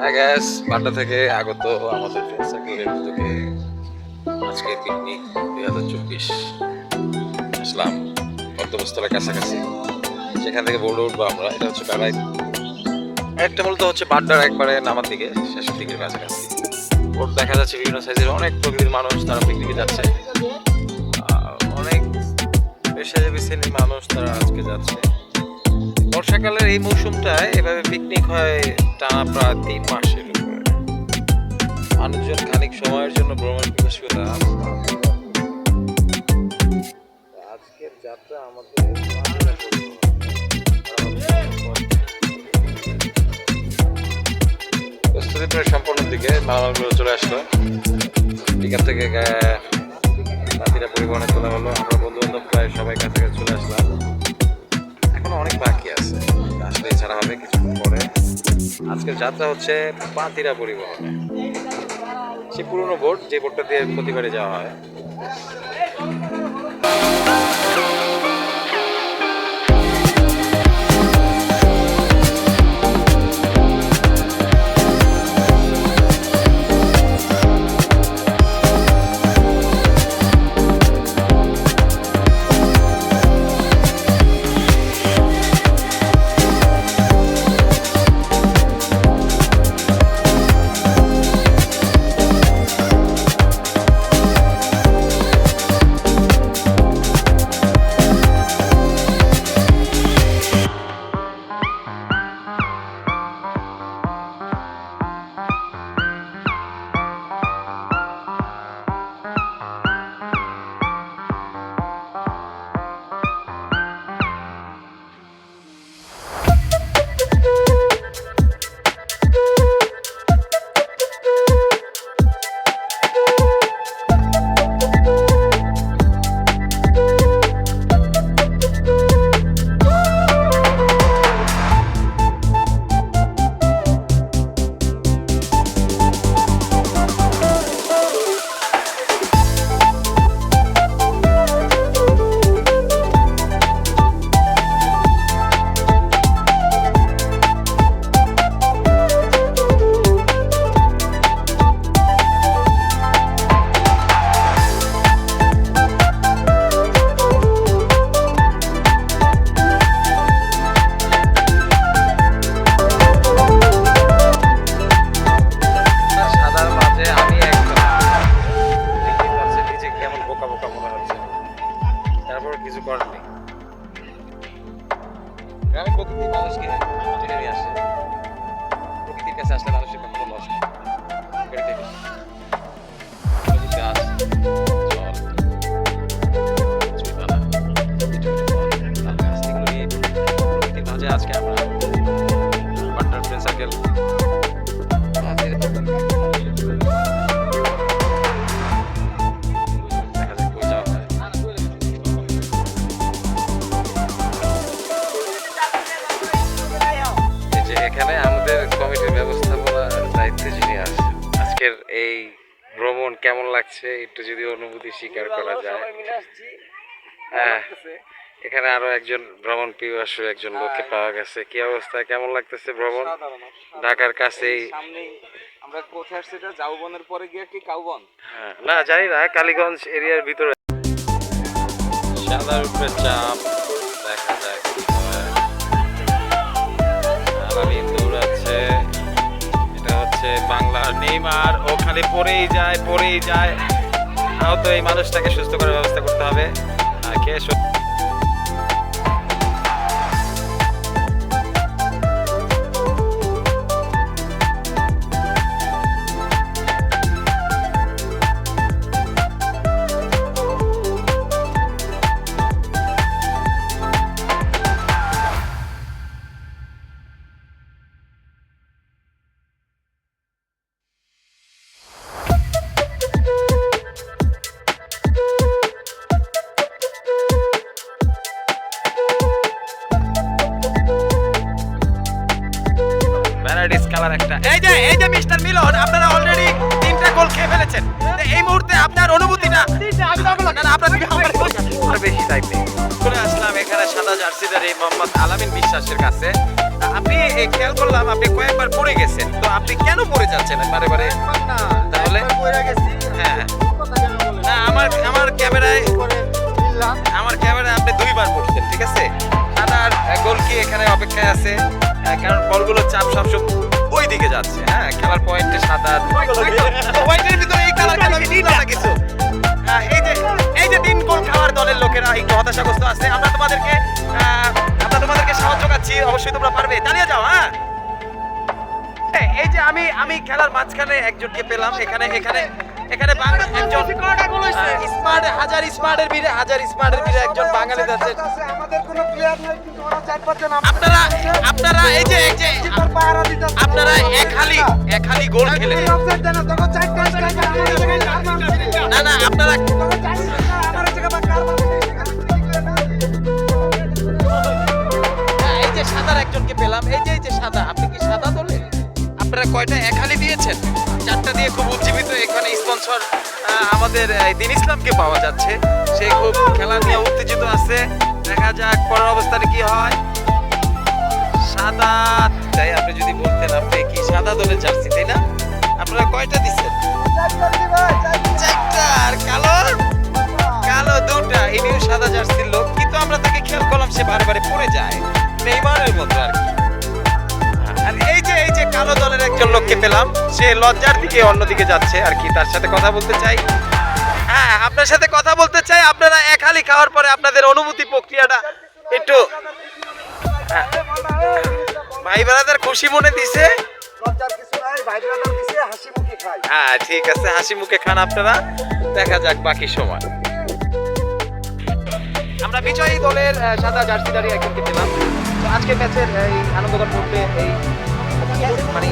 হ্যাঁ গ্যাস বাড্ডা থেকে আগত আমাদের ফ্রেন্ড সার্কেলের উদ্যোগে আজকে পিকনিক 2024 আসলাম গন্তব্যস্থলের কাছাকাছি। সেখান থেকে বোর্ডে উঠবো আমরা। এটা হচ্ছে বেড়াই, একটা মূলত হচ্ছে বাড্ডার একবারে নামার দিকে, শেষের দিকের কাছাকাছি। বোর্ড দেখা যাচ্ছে বিভিন্ন সাইজের, অনেক প্রকৃতির মানুষ তারা পিকনিকে যাচ্ছে। অনেক পেশাজীবী শ্রেণীর মানুষ তারা আজকে যাচ্ছে। বর্ষাকালের এই মৌসুমটায় এভাবে পিকনিক হয় টানা প্রায় 3 মাসের উপরে। মানুষজন খানিক সময়ের জন্য ভ্রমণ পিপাসুতা। আজকের যাত্রা আমাদের প্রস্তুতি প্রায় সম্পূর্ণ দিকে, মালামালগুলো চলে আসলো। বিকাল থেকে রাতিরা পরিবহনে তোলা হলো। আমরা বন্ধু বান্ধব প্রায় সবাই কাছাকাছি চলে আসলাম। এখনো অনেক বাকি আছে, আসলে ছাড়া হবে কিছুক্ষণ পরে। আজকের যাত্রা হচ্ছে পাতিরা পরিবহনে, সে পুরনো বোট, যে বোটটা দিয়ে প্রতিবারে যাওয়া হয়। কিছু করার নেই, গ্রামের প্রকৃতি মানুষকে টেনে নিয়ে আসে। প্রকৃতির কাছে আসলে মানুষের কখনো লস নেই। সবুজ গাছ, জল, গাছপালা, তাল গাছ, এগুলো নিয়ে প্রকৃতির মাঝে আজকে আমরা পার্টনার ফ্রেন্ড সার্কেল এখানে আমাদের কমিটির ব্যবস্থাপনার দায়িত্বে যিনি আছে। আজকের এই ভ্রমণ কেমন লাগছে একটু যদি অনুভূতি স্বীকার করা যায়। হ্যাঁ, এখানে আরো একজন ভ্রমণ পিপাসু একজন লোককে পাওয়া গেছে। কি অবস্থা, কেমন লাগতেছে ভ্রমণ? ঢাকার কাছেই আমরা কোথায় আসছি? এটা জাউবনের পরে গিয়ে কি কাউবন? হ্যাঁ, না জানি না, কালীগঞ্জ এরিয়ার ভিতরে। সাদার উপরে চাপ দেখা যায়, দৌড়াচ্ছে। এটা হচ্ছে বাংলার নেইমার, ও খালি পড়েই যায়। তো এই মানুষটাকে সুস্থ করার ব্যবস্থা করতে হবে। কে কালার একটা। এই যে মিস্টার মিলন, আপনারা অলরেডি 3টা গোল খেয়ে ফেলেছেন। এই মুহূর্তে আপনার অনুভূতিটা? বেশি টাইম নেই, চলে আসলাম এখানে সাদা জার্সিদার এই মোহাম্মদ আলামিন বিশ্বাসের কাছে। আপনি আপনি খেয়াল করলাম আপনি কয়েকবার পড়ে গেছেন, তো আপনি কেন পড়ে যাচ্ছেন বারে বারে? তাহলে হ্যাঁ না, আমার ক্যামেরায় আপনি দুইবার পড়ছেন, ঠিক আছে? সাদার গোল কি এখানে অপেক্ষায় আছে, কারণ বলগুলোর চাপ সবসময় ওই দিকে যাচ্ছে। হ্যাঁ, খেলার পয়েন্টে সাদা হোয়াইটের ভিতরে এই কালার কেন আমি বুঝলাম না কিছু। এই যে 3 গোল খাওয়ার দলের লোকেরা একটু হতাশাগ্রস্ত আছে। আমরা তোমাদেরকে সাহায্য করছি, অবশ্যই তোমরা পারবে, চালিয়ে যাও। হ্যাঁ, এই যে আমি খেলার মাঝখানে একজনকে পেলাম, এখানে বাংলা একজন স্মার্ট হাজার স্মার্টের ভিড়ে একজন বাঙালি আছে। আমাদের কোনো প্লেয়ার নাই, কিন্তু ওরা 4-5 জন আপনারা এই যে পাহারা দিতেছে। আপনারা এক হালি গোল খেলেন। অফসাইড দেন, তখন 4টা স্ট্রাইকার না আপনারা এই যে সাদার একজনকে পেলাম, এই যে সাদা, আপনি কি সাদা দলে? আপনারা কয়টা এক হালি দিয়েছেন? 4টা দিয়ে খুব উজ্জীবিত। এখানে স্পন্সর আমাদের দিন ইসলামকে পাওয়া যাচ্ছে, সে খুব খেলা নিয়ে উত্তেজিত আছে। দেখা যাক পরের অবস্থানে কি হয়। সাদা, তাই আপনি যদি বলতেন আপনি কি সাদা দলের জার্সি, তাই না? আপনারা কয়টা দিচ্ছেন? 4টা। আর কালো 2টা। ইনিও সাদা জার্সির লোক, কিন্তু আমরা তাকে খেয়াল করলাম সে বারে পড়ে যায়, নেইমারের মতো আর কি। আর এই যে কালো দলের একজন লোককে পেলাম, সে লজ্জার দিকে অন্যদিকে যাচ্ছে আর কি। তার সাথে কথা বলতে চাই। হ্যাঁ, আপনার সাথে কথা বলতে চাই। আপনারা এক হালি খাওয়ার পরে আপনাদের অনুভূতি প্রক্রিয়াটা একটু ভাই ব্রাদার খুশি মনে দিছে। হ্যাঁ ঠিক আছে, হাসি মুখে খান আপনারা, দেখা যাক বাকি সময়। আমরা বিজয়ী দলের সাদা জার্সিধারী একজনকে পেলাম। তো আজকের ম্যাচের এই আনন্দকর মুহূর্তে এই মানে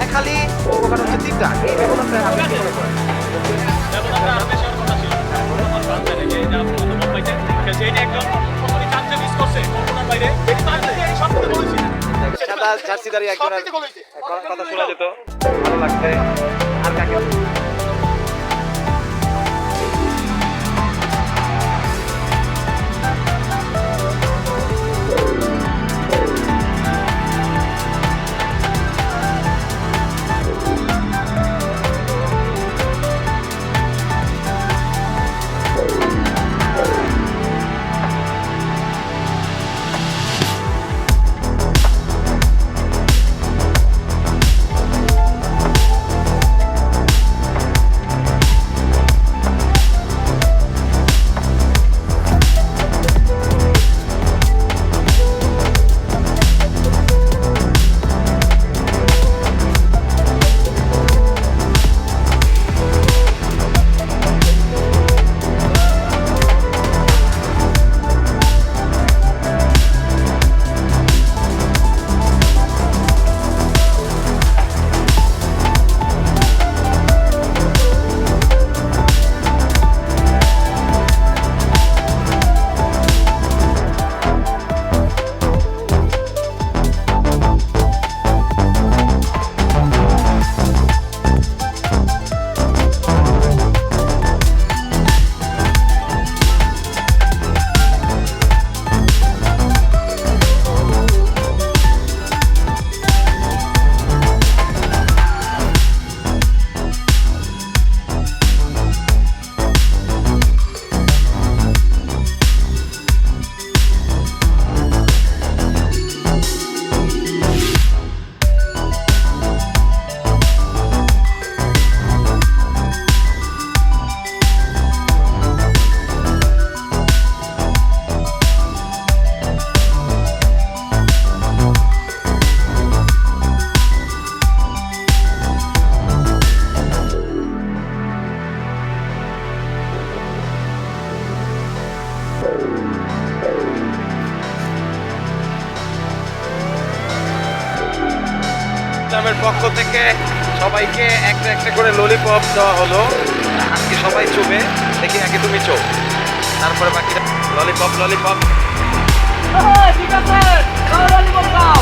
এক হালি ওখানে হচ্ছে 3টা, এই ব্যবধানটা আপনি কি মনে করেন? সাদা জার্সিধারী একজনের কথা শোনা যেত, ভালো লাগছে। আর কাকে? ইসলামের পক্ষ থেকে সবাইকে একটা করে ললিপপ দেওয়া হলো। আজকে সবাই চুবে, দেখি আগে তুমি চো, তারপরে বাকিটা ললিপপ। ঠিক আছে, ললিপপ দাও।